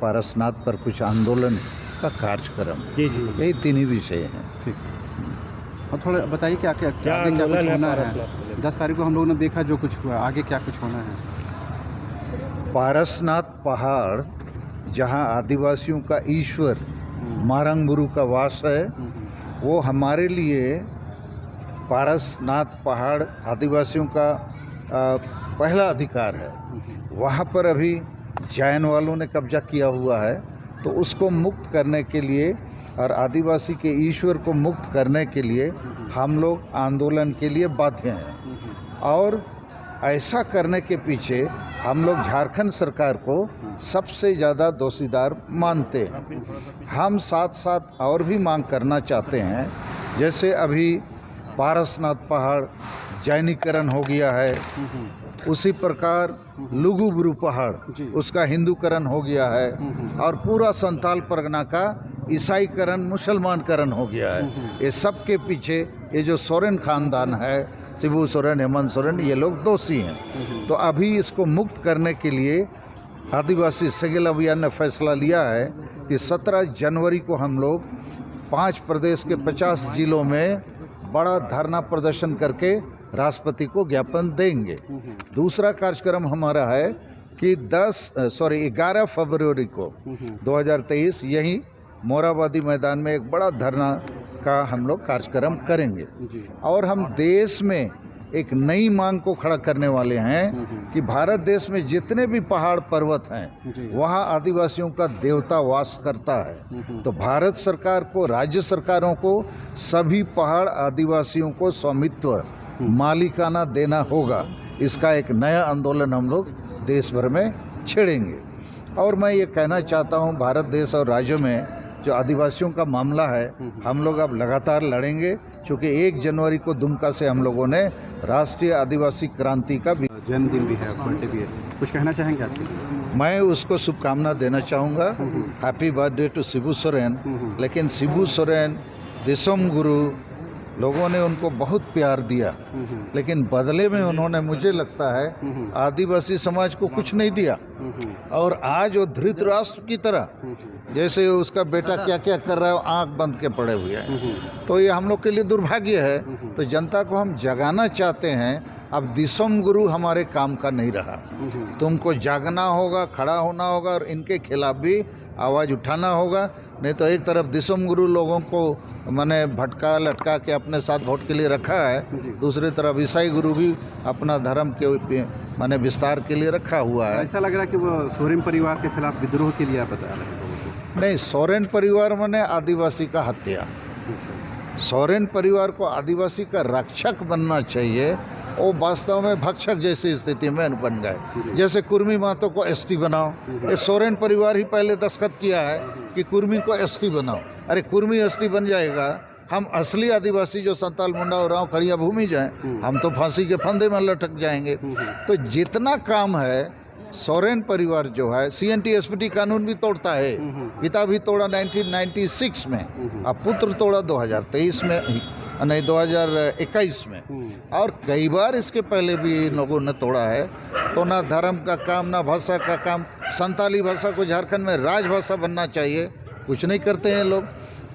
पारसनाथ पर कुछ आंदोलन का कार्यक्रम। जी जी। यही तीन ही विषय हैं। ठीक। और थोड़ा बताइए क्या क्या क्या आगे क्या कुछ आंदोलन है होना है? पारसनाथ? 10 तारीख को हम लोगों ने देखा जो कुछ हुआ, आगे क्या कुछ होना है? पारसनाथ पहाड़ जहाँ आदिवासियों का ईश्वर मारंगबुरु का वास है, वो हमारे लिए पारसनाथ पहाड़ आदिवासियों का पहला अधिकार है। वहाँ पर अभी जैन वालों ने कब्जा किया हुआ है, तो उसको मुक्त करने के लिए और आदिवासी के ईश्वर को मुक्त करने के लिए हम लोग आंदोलन के लिए बाध्य हैं। और ऐसा करने के पीछे हम लोग झारखंड सरकार को सबसे ज़्यादा दोषीदार मानते हैं। हम साथ साथ और भी मांग करना चाहते हैं, जैसे अभी पारसनाथ पहाड़ जैनीकरण हो गया है, उसी प्रकार लुगुबुरु पहाड़ उसका हिंदूकरण हो गया है, और पूरा संथाल परगना का ईसाईकरण मुसलमानकरण हो गया है। ये सब के पीछे ये जो सोरेन खानदान है, शिबू सोरेन, हेमंत सोरेन, ये लोग दोषी हैं। तो अभी इसको मुक्त करने के लिए आदिवासी सेगेल अभियान ने फैसला लिया है कि 17 जनवरी को हम लोग 5 प्रदेश के 50 जिलों में बड़ा धरना प्रदर्शन करके राष्ट्रपति को ज्ञापन देंगे। दूसरा कार्यक्रम हमारा है कि 11 फरवरी को 2023 यही मोराबादी मैदान में एक बड़ा धरना का हम लोग कार्यक्रम करेंगे। और हम देश में एक नई मांग को खड़ा करने वाले हैं कि भारत देश में जितने भी पहाड़ पर्वत हैं वहाँ आदिवासियों का देवता वास करता है। तो भारत सरकार को, राज्य सरकारों को सभी पहाड़ आदिवासियों को स्वामित्व, मालिकाना देना होगा। इसका एक नया आंदोलन हम लोग देश भर में छेड़ेंगे। और मैं ये कहना चाहता हूँ, भारत देश और राज्यों में जो आदिवासियों का मामला है, हम लोग अब लगातार लड़ेंगे, क्योंकि 1 जनवरी को दुमका से हम लोगों ने राष्ट्रीय आदिवासी क्रांति का जन्मदिन भी है, बर्थडे भी है, कुछ कहना चाहेंगे आज के लिए? मैं उसको शुभकामना देना चाहूँगा। Happy birthday to Shibu Soren. लेकिन शिबू सोरेन दिसोम गुरु लोगों ने उनको बहुत प्यार दिया, लेकिन बदले में उन्होंने, मुझे लगता है, आदिवासी समाज को कुछ नहीं दिया। और आज वो धृतराष्ट्र की तरह, जैसे उसका बेटा क्या क्या कर रहा है, आंख बंद के पड़े हुए हैं। तो ये हम लोग के लिए दुर्भाग्य है। तो जनता को हम जगाना चाहते हैं, अब दिसोम गुरु हमारे काम का नहीं रहा। तुमको जागना होगा, खड़ा होना होगा, और इनके खिलाफ भी आवाज़ उठाना होगा। नहीं तो एक तरफ दिसोम गुरु लोगों को मैंने भटका लटका के अपने साथ वोट के लिए रखा है, दूसरी तरफ ईसाई गुरु भी अपना धर्म के मैंने विस्तार के लिए रखा हुआ है। ऐसा लग रहा है कि वो सोरेन परिवार के खिलाफ विद्रोह के लिए आप बता रहे हैं? नहीं, सोरेन परिवार माने आदिवासी का हत्या। सोरेन परिवार को आदिवासी का रक्षक बनना चाहिए। वो वास्तव में भक्षक जैसी स्थिति में बन गए। जैसे कुर्मी महतो को एसटी बनाओ, ये सोरेन परिवार ही पहले दस्तखत किया है कि कुर्मी को एसटी बनाओ। अरे कुर्मी एसटी बन जाएगा, हम असली आदिवासी जो संताल, मुंडा और राव खड़िया भूमि जाएं, हम तो फांसी के फंदे में लटक जाएंगे। तो जितना काम है, सोरेन परिवार जो है CNT SPT कानून भी तोड़ता है। पिता भी तोड़ा 1996 में, अब पुत्र तोड़ा 2023 में, नहीं 2021 में, और कई बार इसके पहले भी इन लोगों ने तोड़ा है। तो ना धर्म का काम, ना भाषा का काम। संताली भाषा को झारखंड में राजभाषा बनना चाहिए, कुछ नहीं करते हैं लोग।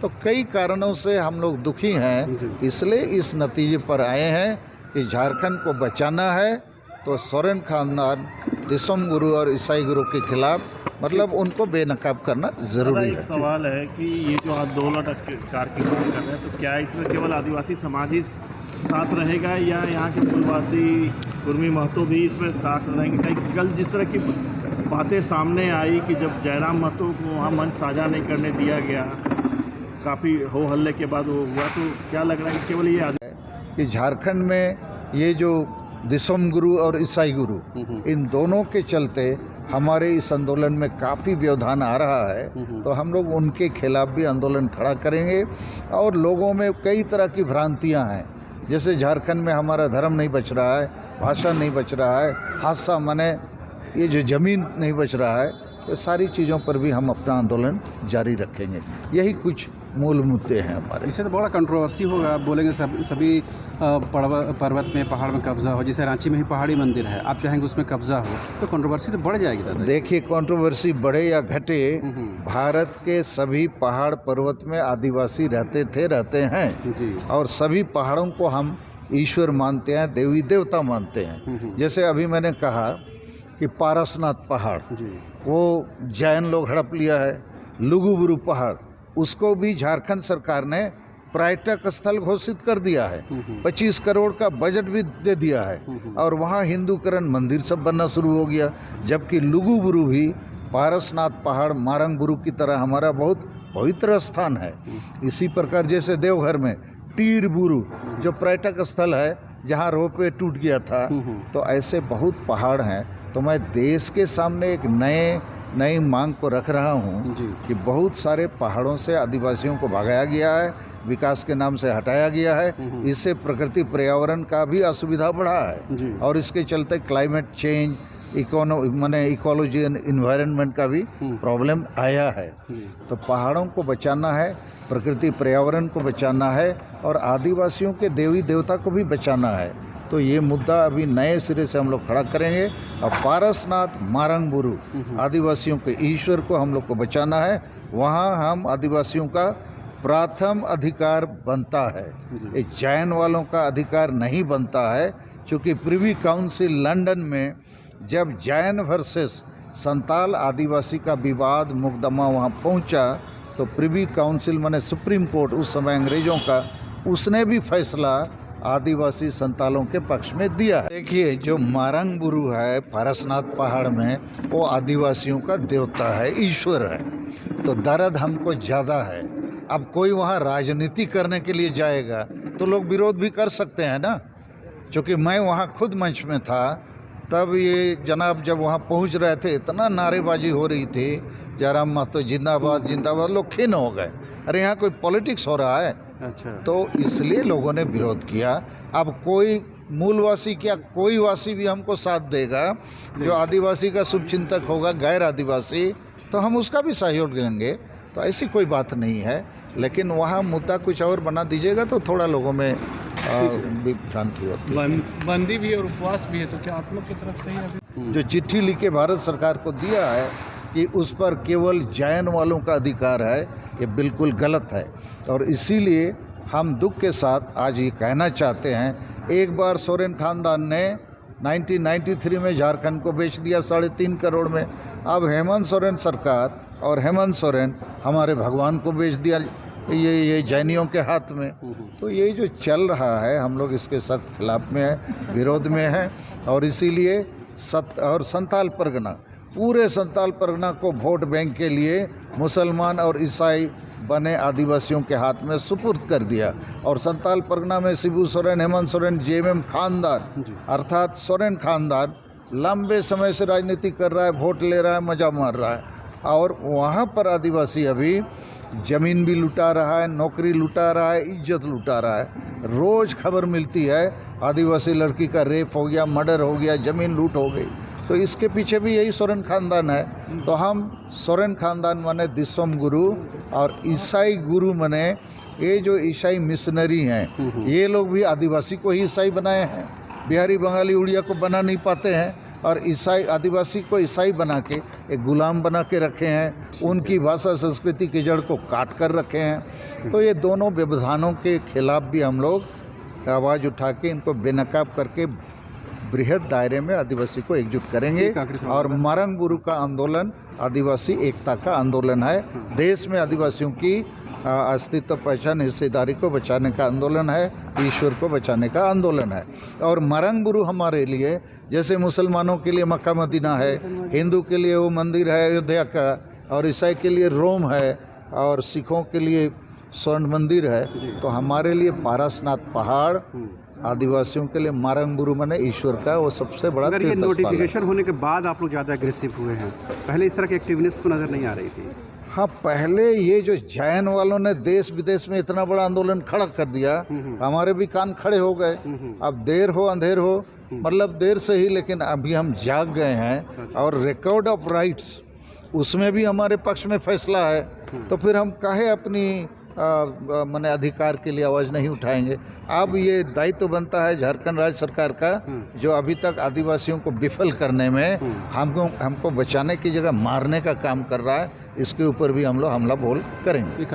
तो कई कारणों से हम लोग दुखी हैं, इसलिए इस नतीजे पर आए हैं कि झारखंड को बचाना है। तो सोरेन खानदान, दिसोम गुरु और ईसाई गुरु के खिलाफ, मतलब उनको बेनकाब करना जरूरी है। एक सवाल है कि ये जो आंदोलन सरकार की मांग कर रहे हैं, तो क्या इसमें केवल आदिवासी समाज ही साथ रहेगा या यहाँ के मूलवासी कुर्मी महतो भी इसमें साथ रहेंगे? कई कल जिस तरह की बातें सामने आई कि जब जयराम महतो को वहाँ मंच साझा नहीं करने दिया गया, काफ़ी हो हल्ले के बाद वो हुआ, तो क्या लग रहा है कि केवल ये कि झारखंड में ये जो दिसोम गुरु और ईसाई गुरु, इन दोनों के चलते हमारे इस आंदोलन में काफ़ी व्यवधान आ रहा है। तो हम लोग उनके खिलाफ भी आंदोलन खड़ा करेंगे। और लोगों में कई तरह की भ्रांतियां हैं, जैसे झारखंड में हमारा धर्म नहीं बच रहा है, भाषा नहीं बच रहा है, हादसा माने ये जो ज़मीन नहीं बच रहा है, तो सारी चीज़ों पर भी हम अपना आंदोलन जारी रखेंगे। यही कुछ मूल मुद्दे हैं हमारे। इससे तो बड़ा कंट्रोवर्सी होगा, आप बोलेंगे सभी पर्वत में पहाड़ में कब्जा हो, जैसे रांची में ही पहाड़ी मंदिर है, आप चाहेंगे उसमें कब्जा हो, तो कंट्रोवर्सी तो बढ़ जाएगी दादा। देखिए, कंट्रोवर्सी बढ़े या घटे, भारत के सभी पहाड़ पर्वत में आदिवासी रहते हैं जी। और सभी पहाड़ों को हम ईश्वर मानते हैं, देवी देवता मानते हैं। जैसे अभी मैंने कहा कि पारसनाथ पहाड़, जी। वो जैन लोग हड़प लिया है। लुगुबुरु पहाड़, उसको भी झारखंड सरकार ने पर्यटक स्थल घोषित कर दिया है, 25 करोड़ का बजट भी दे दिया है और वहाँ हिंदूकरण मंदिर सब बनना शुरू हो गया। जबकि लुगुबुरु भी पारसनाथ पहाड़ मारंगबुरु की तरह हमारा बहुत पवित्र स्थान है। इसी प्रकार जैसे देवघर में टीरबुरु जो पर्यटक स्थल है जहाँ रोपवे टूट गया था, तो ऐसे बहुत पहाड़ हैं। तो मैं देश के सामने एक नई मांग को रख रहा हूँ कि बहुत सारे पहाड़ों से आदिवासियों को भगाया गया है, विकास के नाम से हटाया गया है। इससे प्रकृति पर्यावरण का भी असुविधा बढ़ा है और इसके चलते climate change, ecology and environment का भी प्रॉब्लम आया है। तो पहाड़ों को बचाना है, प्रकृति पर्यावरण को बचाना है और आदिवासियों के देवी देवता को भी बचाना है। तो ये मुद्दा अभी नए सिरे से हम लोग खड़ा करेंगे और पारसनाथ मारंगबुरु आदिवासियों के ईश्वर को हम लोग को बचाना है। वहाँ हम आदिवासियों का प्रथम अधिकार बनता है, ये जैन वालों का अधिकार नहीं बनता है। क्योंकि प्रिवी काउंसिल लंदन में जब जैन वर्सेस संताल आदिवासी का विवाद मुकदमा वहाँ पहुँचा, तो प्रिवी काउंसिल माने सुप्रीम कोर्ट उस समय अंग्रेज़ों का, उसने भी फैसला आदिवासी संतालों के पक्ष में दिया है। देखिए, जो मारंगबुरु है पारसनाथ पहाड़ में, वो आदिवासियों का देवता है, ईश्वर है। तो दर्द हमको ज़्यादा है। अब कोई वहाँ राजनीति करने के लिए जाएगा तो लोग विरोध भी कर सकते हैं ना। क्योंकि मैं वहाँ खुद मंच में था, तब ये जनाब जब वहाँ पहुँच रहे थे, इतना नारेबाजी हो रही थी, जयराम महतो जिंदाबाद जिंदाबाद, लोग खिन्न हो गए। अरे यहाँ कोई पॉलिटिक्स हो रहा है। अच्छा। तो इसलिए लोगों ने विरोध किया। अब कोई मूलवासी क्या, कोई वासी भी हमको साथ देगा, जो आदिवासी का शुभचिंतक होगा, गैर आदिवासी, तो हम उसका भी सहयोग देंगे। तो ऐसी कोई बात नहीं है। लेकिन वहाँ मुद्दा कुछ और बना दीजिएगा तो थोड़ा लोगों में भ्रांति होती है। बंदी भी और उपवास भी है, तो क्या आप लोग की तरफ से ही जो चिट्ठी लिख के भारत सरकार को दिया है कि उस पर केवल जैन वालों का अधिकार है, ये बिल्कुल गलत है। और इसीलिए हम दुख के साथ आज ये कहना चाहते हैं, एक बार सोरेन खानदान ने 1993 में झारखंड को बेच दिया 3.5 करोड़ में। अब हेमंत सोरेन सरकार और हेमंत सोरेन हमारे भगवान को बेच दिया ये जैनियों के हाथ में। तो ये जो चल रहा है, हम लोग इसके सख्त खिलाफ में है, विरोध में है। और इसीलिए संताल परगना, पूरे संताल परगना को वोट बैंक के लिए मुसलमान और ईसाई बने आदिवासियों के हाथ में सुपुर्द कर दिया। और संताल परगना में शिबू सोरेन, हेमंत सोरेन, जेएमएम खानदान अर्थात सोरेन खानदान लंबे समय से राजनीति कर रहा है, वोट ले रहा है, मजा मार रहा है। और वहाँ पर आदिवासी अभी ज़मीन भी लुटा रहा है, नौकरी लुटा रहा है, इज्जत लुटा रहा है। रोज़ खबर मिलती है आदिवासी लड़की का रेप हो गया, मर्डर हो गया, ज़मीन लूट हो गई। तो इसके पीछे भी यही सोरेन खानदान है। तो हम सोरेन खानदान माने दिसोम गुरु और ईसाई गुरु माने ये जो ईसाई मिशनरी हैं, ये लोग भी आदिवासी को ही ईसाई बनाए हैं। बिहारी, बंगाली, उड़िया को बना नहीं पाते हैं और ईसाई आदिवासी को ईसाई बना के एक गुलाम बना के रखे हैं। उनकी भाषा संस्कृति की जड़ को काट कर रखे हैं। तो ये दोनों व्यवधानों के खिलाफ भी हम लोग आवाज़ उठा के इनको बेनकाब करके बृहद दायरे में आदिवासी को एकजुट करेंगे। और मारंगबुरु का आंदोलन आदिवासी एकता का आंदोलन है। देश में आदिवासियों की अस्तित्व, पहचान, हिस्सेदारी को बचाने का आंदोलन है, ईश्वर को बचाने का आंदोलन है। और मारंगबुरु हमारे लिए जैसे मुसलमानों के लिए मक्का मदीना है, हिंदू के लिए वो मंदिर है अयोध्या का, और ईसाई के लिए रोम है, और सिखों के लिए स्वर्ण मंदिर है। तो हमारे लिए पारसनाथ पहाड़, आदिवासियों के लिए मारंगबुरु माने ईश्वर का वो सबसे बड़ा अगर ये नोटिफिकेशन होने के बाद आप लोग ज़्यादा एग्रेसिव हुए हैं, पहले इस तरह की एक्टिवनेस तो नज़र नहीं आ रही थी। हाँ, पहले ये जो जैन वालों ने देश विदेश में इतना बड़ा आंदोलन खड़ा कर दिया, हमारे भी कान खड़े हो गए। अब देर हो अंधेर हो, मतलब देर से ही, लेकिन अभी हम जाग गए हैं। और रिकॉर्ड ऑफ राइट्स उसमें भी हमारे पक्ष में फैसला है। तो फिर हम काहे अपनी माने अधिकार के लिए आवाज़ नहीं उठाएंगे। अब ये दायित्व बनता है झारखंड राज्य सरकार का, जो अभी तक आदिवासियों को विफल करने में हमको बचाने की जगह मारने का काम कर रहा है, इसके ऊपर भी हम लोग हमला बोल करेंगे।